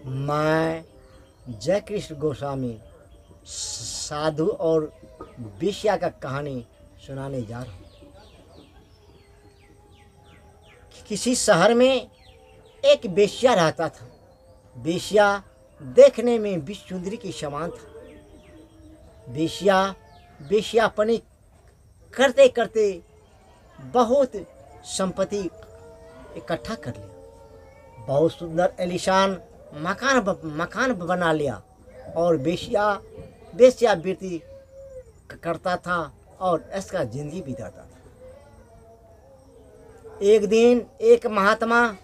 मैं जय कृष्ण गोस्वामी साधु और वेश्या का कहानी सुनाने जा रहा हूँ। किसी शहर में एक वेश्या रहता था। वेश्या देखने में विश्व सुंदरी के समान था। वेश्यापनी करते करते बहुत संपत्ति इकट्ठा कर लिया। बहुत सुंदर एलिशान मकान बना लिया और वेश्यावृत्ति करता था और इसका जिंदगी बिताता था। एक दिन एक महात्मा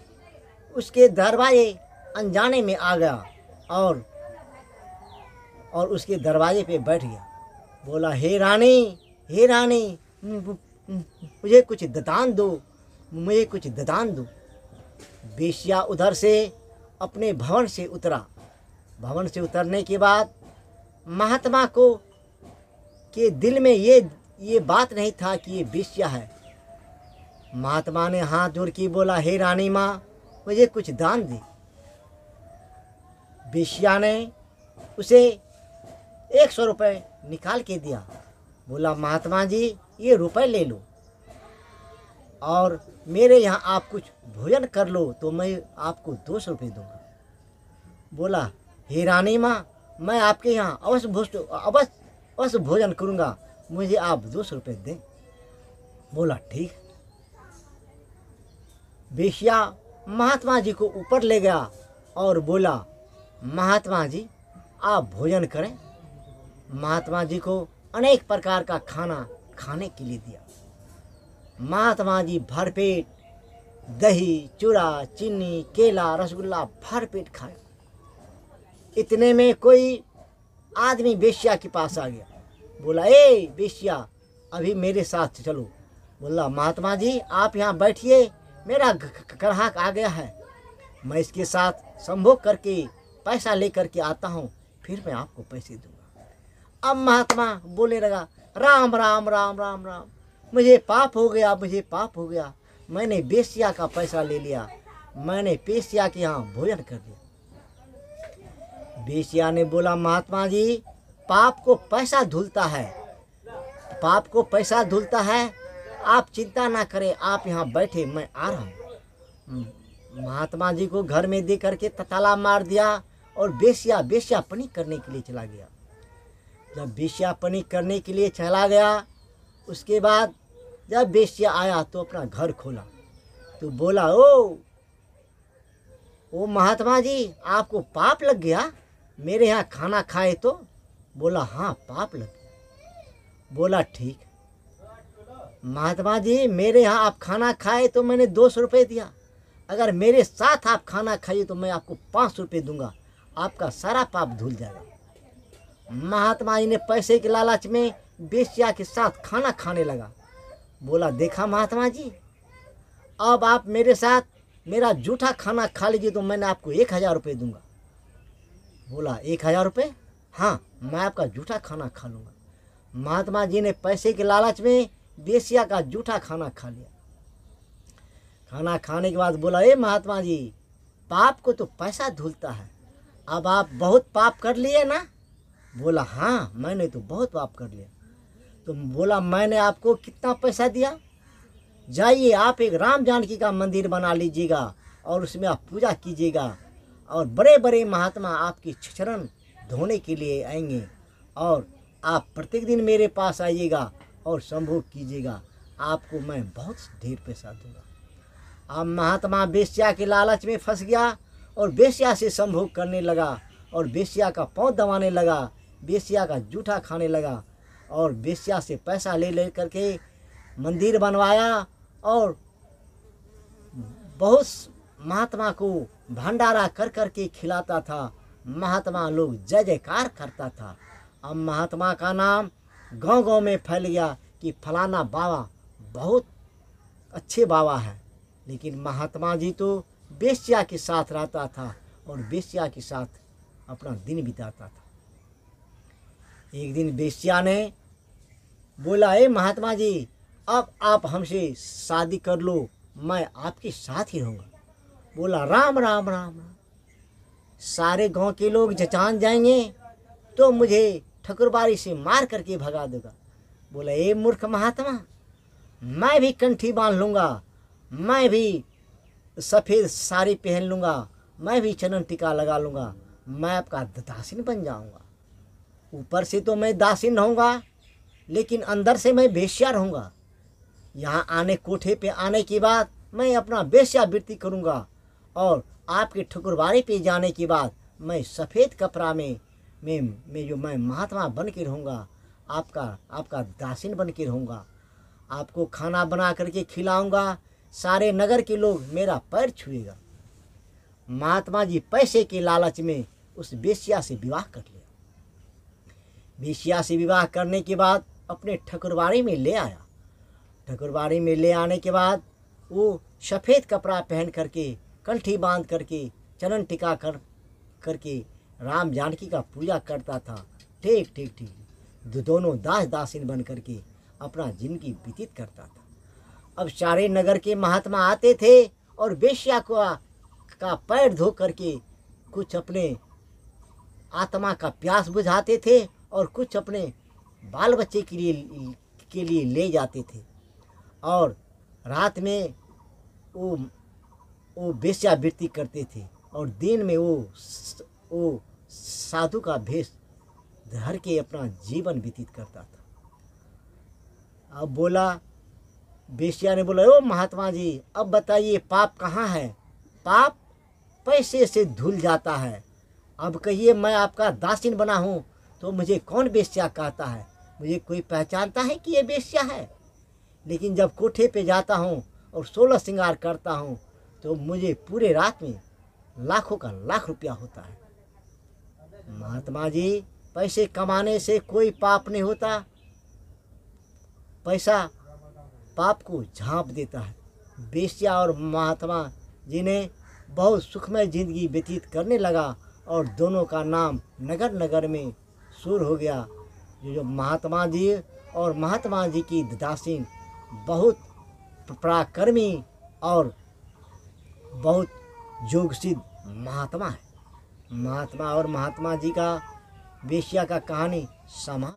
उसके दरवाजे अनजाने में आ गया और उसके दरवाजे पे बैठ गया। बोला, हे रानी, मुझे कुछ दान दो, मुझे कुछ दान दो। वेश्या उधर से अपने भवन से उतरा। भवन से उतरने के बाद महात्मा को के दिल में ये बात नहीं था कि ये वेश्या है। महात्मा ने हाथ जोड़ के बोला, हे रानी माँ, मुझे कुछ दान दे। वेश्या ने उसे 100 रुपये निकाल के दिया। बोला, महात्मा जी, ये रुपए ले लो और मेरे यहाँ आप कुछ भोजन कर लो तो मैं आपको 200 रुपये दूंगा। बोला, हे रानी माँ, मैं आपके यहाँ अवश्य भोजन करूँगा, मुझे आप 200 रुपये दें। बोला, ठीक। वेश्या महात्मा जी को ऊपर ले गया और बोला, महात्मा जी, आप भोजन करें। महात्मा जी को अनेक प्रकार का खाना खाने के लिए दिया। महात्मा जी भरपेट दही, चूड़ा, चीनी, केला, रसगुल्ला भरपेट खाए। इतने में कोई आदमी वेश्या के पास आ गया। बोला, ए वेश्या, अभी मेरे साथ चलो। बोला, महात्मा जी, आप यहाँ बैठिए, मेरा ग्राहक आ गया है, मैं इसके साथ संभोग करके पैसा लेकर के आता हूँ, फिर मैं आपको पैसे दूंगा। अब महात्मा बोले लगा, राम राम राम राम राम, मुझे पाप हो गया, मैंने वेश्या का पैसा ले लिया, मैंने वेश्या के यहाँ भोजन कर दिया। वेश्या ने बोला, महात्मा जी, पाप को पैसा धुलता है, आप चिंता ना करें, आप यहाँ बैठे, मैं आ रहा हूँ। महात्मा जी को घर में दे करके ताला मार दिया और वेश्यापनी करने के लिए चला गया। जब वेश्यापनी करने के लिए चला गया, उसके बाद जब वेश्या आया तो अपना घर खोला तो बोला, ओ महात्मा जी, आपको पाप लग गया मेरे यहाँ खाना खाए तो? बोला, हाँ, पाप लग गया। बोला, ठीक। महात्मा जी, मेरे यहाँ आप खाना खाए तो मैंने 200 रुपये दिया, अगर मेरे साथ आप खाना खाइए तो मैं आपको 500 रुपये दूंगा, आपका सारा पाप धुल जाएगा। महात्मा जी ने पैसे के लालच में वेश्या के साथ खाना खाने लगा। बोला, देखा महात्मा जी, अब आप मेरे साथ मेरा जूठा खाना खा लीजिए तो मैंने आपको 1000 रुपये दूंगा। बोला, 1000 रुपये? हाँ, मैं आपका जूठा खाना खा लूँगा। महात्मा जी ने पैसे के लालच में वेश्या का जूठा खाना खा लिया। खाना खाने के बाद बोला, ए महात्मा जी, पाप को तो पैसा धुलता है, अब आप बहुत पाप कर लिए ना? बोला, हाँ, मैंने तो बहुत पाप कर लिया। तो बोला, मैंने आपको कितना पैसा दिया? जाइए, आप एक राम जानकी का मंदिर बना लीजिएगा और उसमें आप पूजा कीजिएगा और बड़े बड़े महात्मा आपके चरण धोने के लिए आएंगे और आप प्रत्येक दिन मेरे पास आइएगा और संभोग कीजिएगा, आपको मैं बहुत ढेर पैसा दूंगा। अब महात्मा वेश्या के लालच में फंस गया और वेश्या से संभोग करने लगा और वेश्या का पाँव दबाने लगा, वेश्या का जूठा खाने लगा और वेश्या से पैसा ले करके मंदिर बनवाया और बहुत महात्मा को भंडारा कर करके खिलाता था। महात्मा लोग जय जयकार करता था। अब महात्मा का नाम गांव गांव में फैल गया कि फलाना बाबा बहुत अच्छे बाबा हैं। लेकिन महात्मा जी तो वेश्या के साथ रहता था और वेश्या के साथ अपना दिन बिताता था। एक दिन वेश्या ने बोला, ए महात्मा जी, अब आप हमसे शादी कर लो, मैं आपके साथ ही रहूँगा। बोला, राम राम राम राम। सारे गांव के लोग जान जाएंगे तो मुझे ठकुरबाड़ी से मार करके भगा देगा। बोला ए मूर्ख महात्मा, मैं भी कंठी बांध लूँगा, मैं भी सफ़ेद साड़ी पहन लूँगा, मैं भी चनन टीका लगा लूँगा, मैं आपका दासीन बन जाऊँगा। ऊपर से तो मैं दासीन रहूँगा लेकिन अंदर से मैं बेश्या रहूँगा। यहाँ आने कोठे पे आने के बाद मैं अपना वेश्यावृत्ति करूँगा और आपके ठकुरबाड़ी पे जाने के बाद मैं सफ़ेद कपड़ा में जो मैं महात्मा बन के रहूँगा, आपका दासीन बन के रहूँगा। आपको खाना बना करके खिलाऊँगा, सारे नगर के लोग मेरा पैर छुएगा। महात्मा जी पैसे के लालच में उस वेश्या से विवाह कर लिया। वेश्या से विवाह करने के बाद अपने ठकुरबाड़ी में ले आया। ठकुरबाड़ी में ले आने के बाद वो सफ़ेद कपड़ा पहन करके, कंठी बांध करके, चरण टिका करके राम जानकी का पूजा करता था। ठीक ठीक ठीक दोनों दास दासीन बन करके अपना जिंदगी व्यतीत करता था। अब सारे नगर के महात्मा आते थे और वेश्या का पैर धो करके कुछ अपने आत्मा का प्यास बुझाते थे और कुछ अपने बाल बच्चे के लिए ले जाते थे। और रात में वो वेश्यावृत्ति करते थे और दिन में वो साधु का भेष धर के अपना जीवन व्यतीत करता था। अब बोला, वेश्या ने बोला, ओ महात्मा जी अब बताइए पाप कहाँ है? पाप पैसे से धुल जाता है। अब कहिए मैं आपका दासीन बना हूँ तो मुझे कौन वेश्या कहता है? मुझे कोई पहचानता है कि ये वेश्या है? लेकिन जब कोठे पे जाता हूँ और 16 श्रृंगार करता हूँ तो मुझे पूरे रात में लाखों का लाख रुपया होता है। महात्मा जी पैसे कमाने से कोई पाप नहीं होता, पैसा पाप को झांप देता है। वेश्या और महात्मा जी ने बहुत सुखमय जिंदगी व्यतीत करने लगा और दोनों का नाम नगर नगर में शोर हो गया। जो महात्मा जी और महात्मा जी की दासीन बहुत पराक्रमी और बहुत योगसिद्ध महात्मा है। महात्मा और महात्मा जी का वेश्या का कहानी समाप्त।